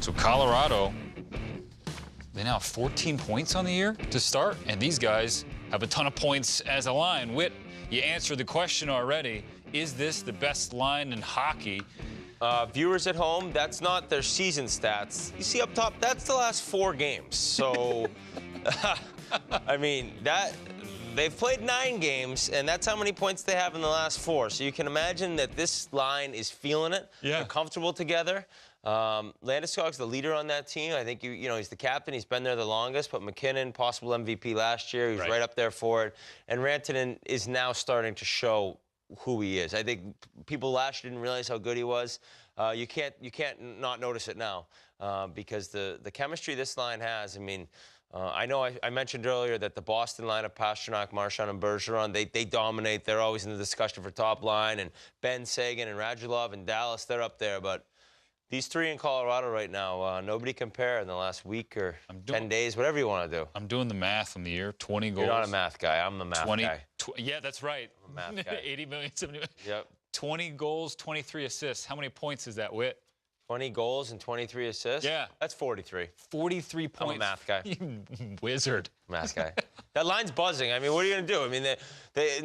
So Colorado, they now have 14 points on the year to start, and these guys have a ton of points as a line. Whit, you answered the question already. Is this the best line in hockey? Viewers at home, that's not their season stats. You see up top, that's the last 4 games. So, I mean, they've played 9 games, and that's how many points they have in the last 4. So you can imagine that this line is feeling it. Yeah. They're comfortable together. Landeskog's the leader on that team. I think you know he's the captain. He's been there the longest. But McKinnon, possible MVP last year, he was right up there for it. And Rantanen is now starting to show who he is. I think people last year didn't realize how good he was. You can't not notice it now because the chemistry this line has. I mean, I know I mentioned earlier that the Boston line of Pastrnak, Marchand, and Bergeron, they dominate. They're always in the discussion for top line. And Ben Sagan and Radulov and Dallas, they're up there. But these 3 in Colorado right now, nobody compare in the last week or 10 days, whatever you want to do. I'm doing the math on the year. 20 goals. You're not a math guy. I'm the math guy. Yeah, that's right. I'm a math guy. 80 million, 70 million. Yep. 20 goals, 23 assists. How many points is that, Whit? 20 goals and 23 assists? Yeah. That's 43. 43 points. I'm a math guy. You wizard. Math guy. That line's buzzing. I mean, what are you going to do? I mean,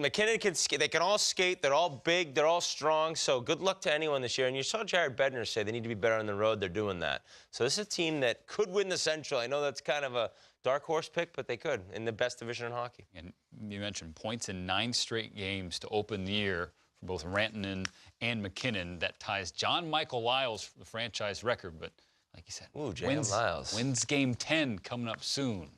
McKinnon can skate. They can all skate. They're all big. They're all strong. So good luck to anyone this year. And you saw Jared Bednar say they need to be better on the road. They're doing that. So this is a team that could win the Central. I know that's kind of a dark horse pick, but they could in the best division in hockey. And you mentioned points in 9 straight games to open the year for both Rantanen and McKinnon. That ties John Michael Lyles for the franchise record. But like you said, Lyles wins game 10 coming up soon.